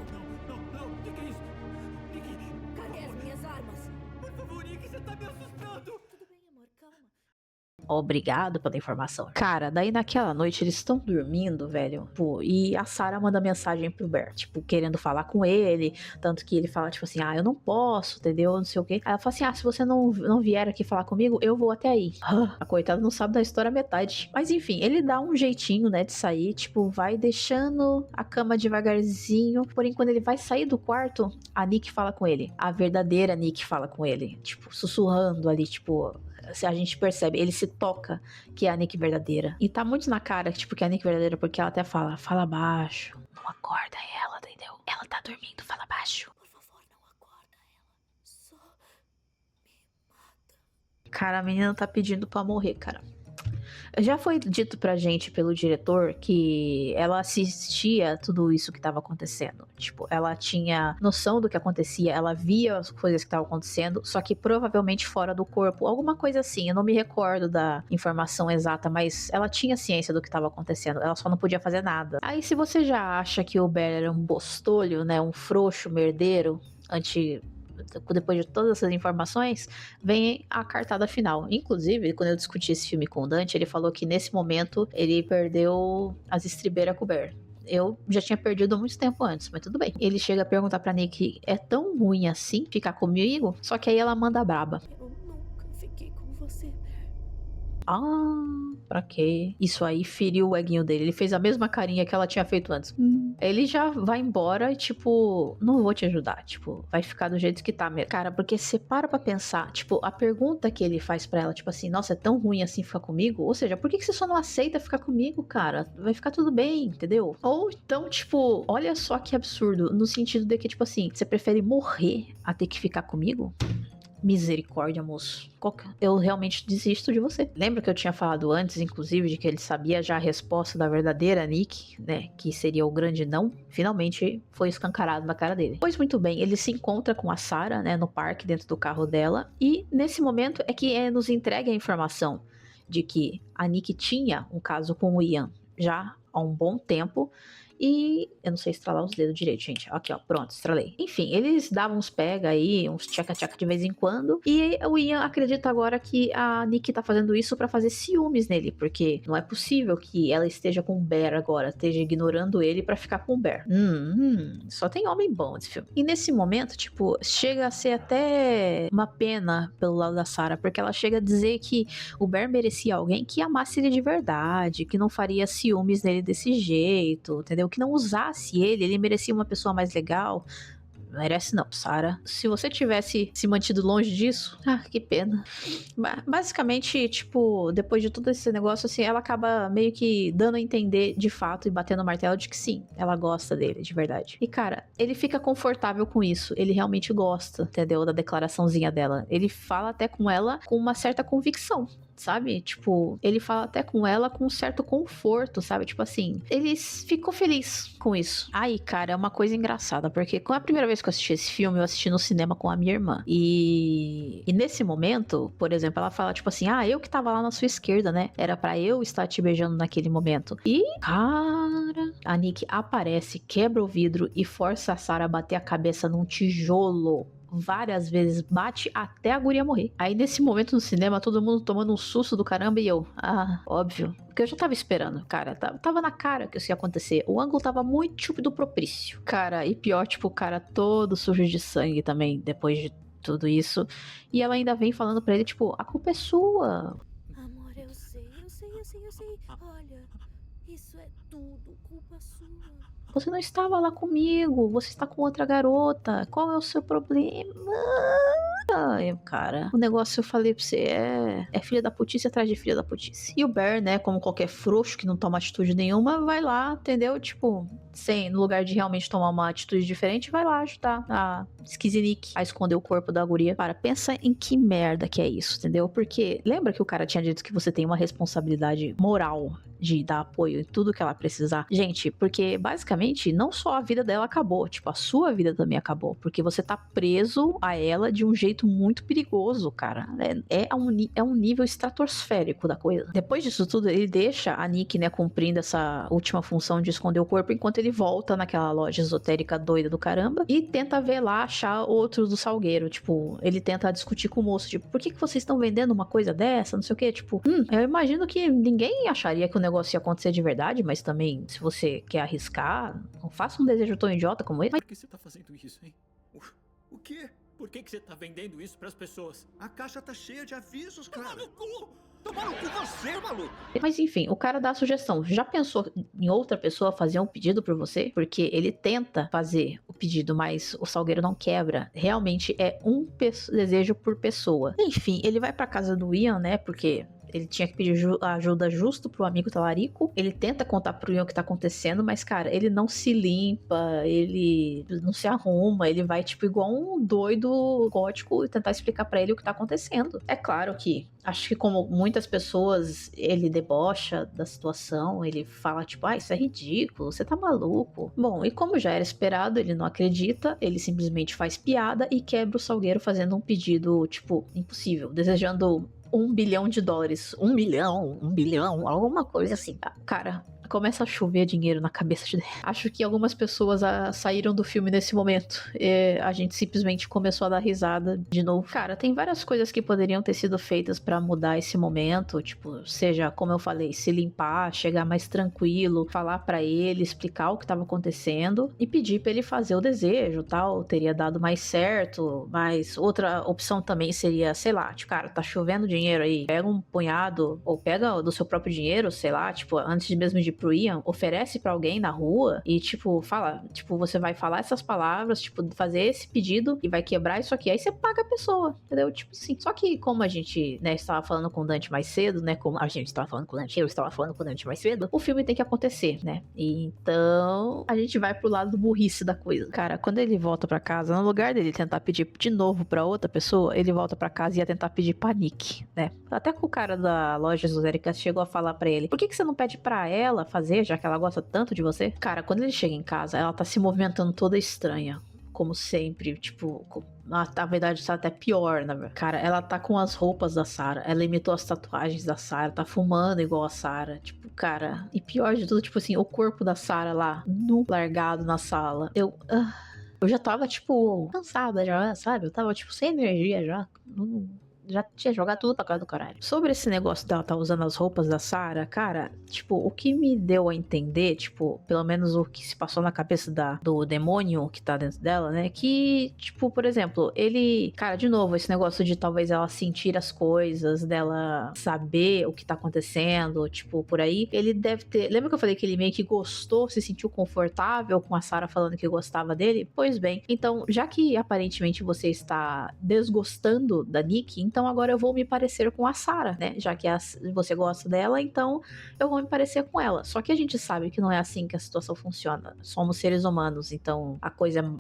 Não, o que é isso? Nick, Cadê as minhas armas? por favor, Nick, você tá me assustando. Tudo bem, amor, calma. Obrigado pela informação. Cara, daí naquela noite eles estão dormindo, velho. Pô, e a Sarah manda mensagem pro Bear, tipo, querendo falar com ele. Tanto que ele fala, tipo assim, eu não posso, entendeu? Não sei o quê. Aí ela fala assim, se você não vier aqui falar comigo, eu vou até aí. A coitada não sabe da história metade. Mas enfim, ele dá um jeitinho, né, de sair. Tipo, vai deixando a cama devagarzinho. Porém, quando ele vai sair do quarto, a Nick fala com ele. A verdadeira Nick fala com ele. Tipo, sussurrando ali, tipo... A gente percebe, ele se toca que é a Nick verdadeira. E tá muito na cara, tipo, que é a Nick verdadeira, porque ela até fala baixo. Não acorda ela, entendeu? Ela tá dormindo, fala baixo. Por favor, não acorda ela. Só me mata. Cara, a menina tá pedindo pra morrer, cara. Já foi dito pra gente pelo diretor que ela assistia tudo isso que tava acontecendo. Tipo, ela tinha noção do que acontecia, ela via as coisas que estavam acontecendo, só que provavelmente fora do corpo. Alguma coisa assim, eu não me recordo da informação exata, mas ela tinha ciência do que tava acontecendo, ela só não podia fazer nada. Aí se você já acha que o Bear era um bostolho, né, um frouxo merdeiro, depois de todas essas informações, vem a cartada final. Inclusive, quando eu discuti esse filme com o Dante, ele falou que nesse momento ele perdeu as estribeiras com o Bear. Eu já tinha perdido há muito tempo antes, mas tudo bem. Ele chega a perguntar pra Nick, é tão ruim assim ficar comigo? Só que aí ela manda braba. Eu nunca fiquei com você, Bear. Pra quê? Isso aí feriu o eguinho dele. Ele fez a mesma carinha que ela tinha feito antes. Ele já vai embora e, tipo, não vou te ajudar. Tipo, vai ficar do jeito que tá mesmo. Cara, porque você para pra pensar, tipo, a pergunta que ele faz pra ela, tipo assim, nossa, é tão ruim assim ficar comigo? Ou seja, por que você só não aceita ficar comigo, cara? Vai ficar tudo bem, entendeu? Ou então, tipo, olha só que absurdo, no sentido de que, tipo assim, você prefere morrer a ter que ficar comigo? Misericórdia, moço. Eu realmente desisto de você. Lembra que eu tinha falado antes, inclusive, de que ele sabia já a resposta da verdadeira Nick, né? Que seria o grande não? Finalmente foi escancarado na cara dele. Pois muito bem, ele se encontra com a Sarah, né? No parque, dentro do carro dela. E nesse momento é que nos entrega a informação de que a Nick tinha um caso com o Ian já há um bom tempo. E eu não sei estralar os dedos direito, gente. Aqui, ó, pronto, estralei. Enfim, eles davam uns pega aí, uns tchaca-tchaca de vez em quando. E o Ian acredita agora que a Nick tá fazendo isso pra fazer ciúmes nele. Porque não é possível que ela esteja com o Bear agora, esteja ignorando ele pra ficar com o Bear. Só tem homem bom nesse filme. E nesse momento, tipo, chega a ser até uma pena pelo lado da Sarah, porque ela chega a dizer que o Bear merecia alguém que amasse ele de verdade, que não faria ciúmes nele desse jeito, entendeu? Que não usasse ele merecia uma pessoa mais legal. Merece não, Sarah. Se você tivesse se mantido longe disso, que pena. Basicamente, tipo, depois de todo esse negócio, assim, ela acaba meio que dando a entender de fato e batendo o martelo de que sim, ela gosta dele, de verdade. E cara, ele fica confortável com isso. Ele realmente gosta, entendeu? Da declaraçãozinha dela. Ele fala até com ela com uma certa convicção. Sabe? Tipo, ele fala até com ela com um certo conforto, sabe? Tipo assim, ele ficou feliz com isso. Aí, cara, é uma coisa engraçada, porque com a primeira vez que eu assisti esse filme, eu assisti no cinema com a minha irmã. E nesse momento, por exemplo, ela fala tipo assim, eu que tava lá na sua esquerda, né? Era pra eu estar te beijando naquele momento. E, cara, a Nick aparece, quebra o vidro e força a Sarah a bater a cabeça num tijolo. Várias vezes, bate até a guria morrer. Aí nesse momento no cinema, todo mundo tomando um susto do caramba e eu, óbvio, porque eu já tava esperando, cara, tava na cara que isso ia acontecer, o ângulo tava muito do propício, cara, e pior, tipo, o cara todo sujo de sangue também, depois de tudo isso, e ela ainda vem falando pra ele, tipo, a culpa é sua. Amor, eu sei. Olha, isso é tudo culpa sua. Você não estava lá comigo, você está com outra garota. Qual é o seu problema? Cara, o negócio eu falei pra você é filha da putice atrás de filha da putice. E o Bear, né, como qualquer frouxo que não toma atitude nenhuma, vai lá, entendeu? Tipo, no lugar de realmente tomar uma atitude diferente, vai lá ajudar a Skizzy a esconder o corpo da guria. Para, pensa em que merda que é isso, entendeu? Porque lembra que o cara tinha dito que você tem uma responsabilidade moral de dar apoio em tudo que ela precisar. Gente, porque basicamente não só a vida dela acabou, tipo, a sua vida também acabou, porque você tá preso a ela de um jeito muito perigoso, cara. É um nível estratosférico da coisa. Depois disso tudo, ele deixa a Nick, né, cumprindo essa última função de esconder o corpo, enquanto ele volta naquela loja esotérica doida do caramba e tenta ver lá, achar outros do Salgueiro. Tipo, ele tenta discutir com o moço, tipo, por que vocês estão vendendo uma coisa dessa? Não sei o que, tipo, eu imagino que ninguém acharia que o negócio ia acontecer de verdade, mas também, se você quer arriscar, não faça um desejo tão idiota como esse. Por que você tá fazendo isso, hein? O quê? Por que você tá vendendo isso pras pessoas? A caixa tá cheia de avisos, cara. Toma no cu! Toma no cu você, maluco! Mas enfim, o cara dá a sugestão. Já pensou em outra pessoa fazer um pedido por você? Porque ele tenta fazer o pedido, mas o Salgueiro não quebra. Realmente é um desejo por pessoa. Enfim, ele vai pra casa do Ian, né? Porque ele tinha que pedir ajuda justo pro amigo talarico. Ele tenta contar pro Ian o que tá acontecendo, mas, cara, ele não se limpa, ele não se arruma, ele vai, tipo, igual um doido gótico e tentar explicar pra ele o que tá acontecendo. É claro que, acho que como muitas pessoas, ele debocha da situação, ele fala, tipo, isso é ridículo, você tá maluco. Bom, e como já era esperado, ele não acredita, ele simplesmente faz piada e quebra o Salgueiro fazendo um pedido, tipo, impossível, desejando $1 bilhão. 1 milhão, 1 bilhão, alguma coisa assim. Cara, começa a chover dinheiro na cabeça de... Acho que algumas pessoas saíram do filme nesse momento. E a gente simplesmente começou a dar risada de novo. Cara, tem várias coisas que poderiam ter sido feitas pra mudar esse momento. Tipo, seja, como eu falei, se limpar, chegar mais tranquilo, falar pra ele, explicar o que tava acontecendo e pedir pra ele fazer o desejo, tal. Teria dado mais certo. Mas outra opção também seria, sei lá, tipo, cara, tá chovendo dinheiro aí. Pega um punhado ou pega do seu próprio dinheiro, sei lá, tipo, antes mesmo de pro Ian, oferece pra alguém na rua e, tipo, fala, tipo, você vai falar essas palavras, tipo, fazer esse pedido e vai quebrar isso aqui, aí você paga a pessoa, entendeu? Tipo assim. Só que como a gente, né, estava falando com o Dante mais cedo, né, como a gente estava falando com o Dante, eu estava falando com o Dante mais cedo, o filme tem que acontecer, né? E então, a gente vai pro lado do burrice da coisa. Cara, quando ele volta pra casa, no lugar dele tentar pedir de novo pra outra pessoa, ele volta pra casa e ia tentar pedir pra Nick, né? Até que o cara da loja esotérica chegou a falar pra ele, por que você não pede pra ela fazer, já que ela gosta tanto de você? Cara, quando ele chega em casa, ela tá se movimentando toda estranha, como sempre, tipo, na verdade tá até pior, né? Cara, ela tá com as roupas da Sarah, ela imitou as tatuagens da Sarah, tá fumando igual a Sarah, tipo, cara, e pior de tudo, tipo assim, o corpo da Sarah lá, nu, largado na sala, eu já tava, tipo, cansada já, sabe? Eu tava, tipo, sem energia já tinha jogado tudo pra casa do caralho. Sobre esse negócio dela tá usando as roupas da Sarah, cara, tipo, o que me deu a entender, tipo, pelo menos o que se passou na cabeça do demônio que tá dentro dela, né, que, tipo, por exemplo, ele, cara, de novo, esse negócio de talvez ela sentir as coisas, dela saber o que tá acontecendo, tipo, por aí, ele deve ter, lembra que eu falei que ele meio que gostou, se sentiu confortável com a Sarah falando que gostava dele? Pois bem, então, já que aparentemente você está desgostando da Nick, então agora eu vou me parecer com a Sarah, né? Já que você gosta dela, então eu vou me parecer com ela. Só que a gente sabe que não é assim que a situação funciona. Somos seres humanos, então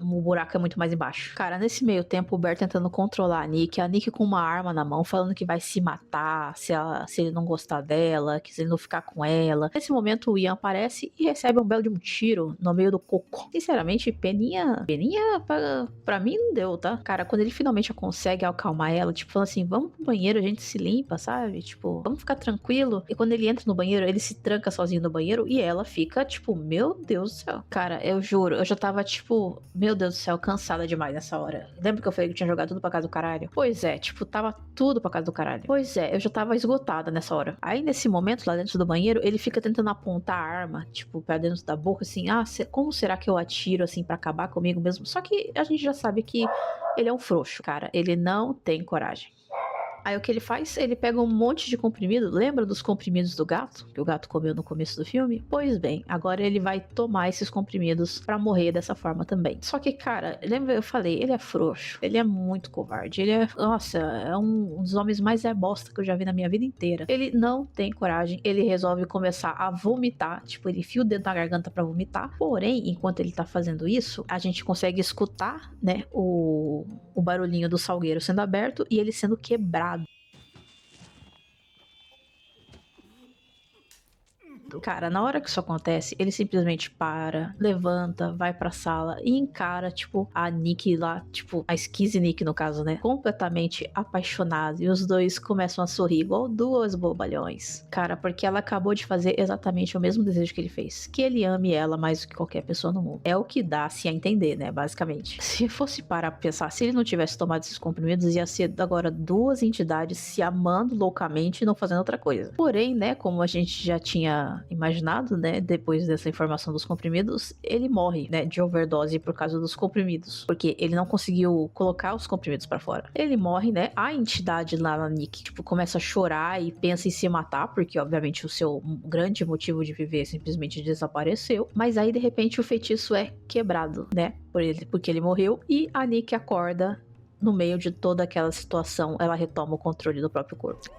o buraco é muito mais embaixo. Cara, nesse meio tempo, o Bert tentando controlar a Nick com uma arma na mão, falando que vai se matar se ele não gostar dela, que se ele não ficar com ela. Nesse momento, o Ian aparece e recebe um belo de um tiro no meio do coco. Sinceramente, peninha pra mim não deu, tá? Cara, quando ele finalmente consegue acalmar ela, tipo, falando assim, vamos pro banheiro, a gente se limpa, sabe? Tipo, vamos ficar tranquilo. E quando ele entra no banheiro, ele se tranca sozinho no banheiro e ela fica, tipo, meu Deus do céu. Cara, eu juro, eu já tava, tipo, meu Deus do céu, cansada demais nessa hora. Lembra que eu falei que eu tinha jogado tudo pra casa do caralho? Pois é, tipo, tava tudo pra casa do caralho. Pois é, eu já tava esgotada nessa hora. Aí, nesse momento, lá dentro do banheiro, ele fica tentando apontar a arma, tipo, pra dentro da boca, assim, como será que eu atiro, assim, pra acabar comigo mesmo? Só que a gente já sabe que ele é um frouxo, cara. Ele não tem coragem. Aí o que ele faz? Ele pega um monte de comprimido. Lembra dos comprimidos do gato? Que o gato comeu no começo do filme? Pois bem, agora ele vai tomar esses comprimidos pra morrer dessa forma também. Só que, cara, lembra eu falei, ele é frouxo. Ele é muito covarde. Ele é, nossa, é um dos homens mais bosta que eu já vi na minha vida inteira. Ele não tem coragem. Ele resolve começar a vomitar. Tipo, ele enfia o dedo na garganta pra vomitar. Porém, enquanto ele tá fazendo isso, a gente consegue escutar, né, o barulhinho do salgueiro sendo aberto e ele sendo quebrado. Cara, na hora que isso acontece, ele simplesmente para, levanta, vai pra sala e encara, tipo, a Nick lá, tipo, a Skizzy Nick no caso, né? Completamente apaixonada. E os dois começam a sorrir igual duas bobalhões. Cara, porque ela acabou de fazer exatamente o mesmo desejo que ele fez. Que ele ame ela mais do que qualquer pessoa no mundo. É o que dá-se a entender, né? Basicamente. Se fosse parar pra pensar, se ele não tivesse tomado esses comprimidos, ia ser agora duas entidades se amando loucamente e não fazendo outra coisa. Porém, né, como a gente já tinha imaginado, né, depois dessa informação dos comprimidos, ele morre, né, de overdose por causa dos comprimidos, porque ele não conseguiu colocar os comprimidos pra fora. Ele morre, né, a entidade lá na Nick, tipo, começa a chorar e pensa em se matar, porque obviamente o seu grande motivo de viver simplesmente desapareceu, mas aí de repente o feitiço é quebrado, né, porque ele morreu, e a Nick acorda no meio de toda aquela situação, ela retoma o controle do próprio corpo.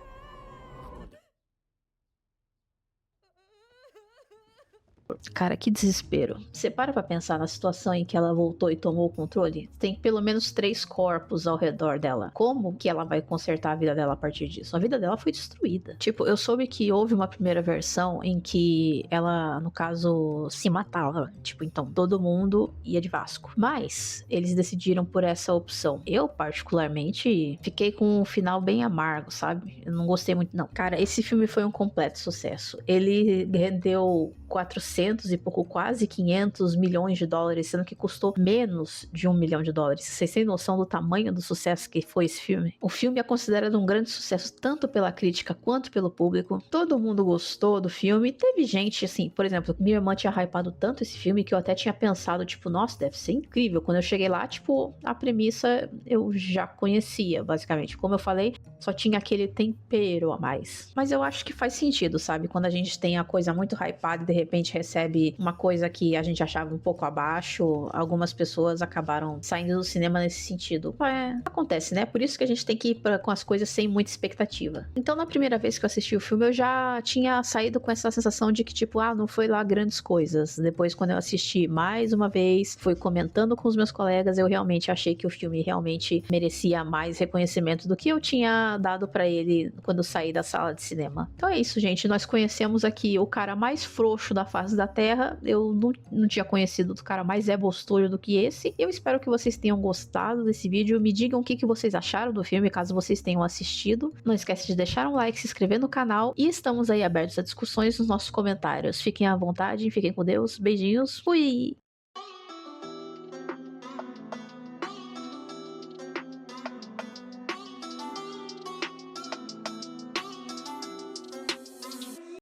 Cara, que desespero. Você para pra pensar na situação em que ela voltou e tomou o controle? Tem pelo menos 3 corpos ao redor dela. Como que ela vai consertar a vida dela a partir disso? A vida dela foi destruída. Tipo, eu soube que houve uma primeira versão em que ela, no caso, se matava. Tipo, então todo mundo ia de Vasco. Mas eles decidiram por essa opção. Eu, particularmente, fiquei com um final bem amargo, sabe? Eu não gostei muito, não. Cara, esse filme foi um completo sucesso. Ele rendeu 400 e pouco, quase 500 milhões de dólares, sendo que custou menos de $1 milhão. Vocês têm noção do tamanho do sucesso que foi esse filme? O filme é considerado um grande sucesso tanto pela crítica quanto pelo público. Todo mundo gostou do filme. Teve gente, assim, por exemplo, minha irmã tinha hypado tanto esse filme que eu até tinha pensado, tipo, nossa, deve ser incrível. Quando eu cheguei lá, tipo, a premissa eu já conhecia, basicamente. Como eu falei, só tinha aquele tempero a mais. Mas eu acho que faz sentido, sabe? Quando a gente tem a coisa muito hypada e de repente recebe uma coisa que a gente achava um pouco abaixo, algumas pessoas acabaram saindo do cinema nesse sentido. Acontece, né? Por isso que a gente tem que ir com as coisas sem muita expectativa. Então, na primeira vez que eu assisti o filme, eu já tinha saído com essa sensação de que, tipo, não foi lá grandes coisas. Depois, quando eu assisti mais uma vez, fui comentando com os meus colegas, eu realmente achei que o filme realmente merecia mais reconhecimento do que eu tinha dado pra ele quando eu saí da sala de cinema. Então é isso, gente. Nós conhecemos aqui o cara mais frouxo da face da Terra. Eu não tinha conhecido o cara mais ebostolho do que esse. Eu espero que vocês tenham gostado desse vídeo. Me digam o que vocês acharam do filme, caso vocês tenham assistido. Não esquece de deixar um like, se inscrever no canal e estamos aí abertos a discussões nos nossos comentários. Fiquem à vontade, fiquem com Deus. Beijinhos. Fui!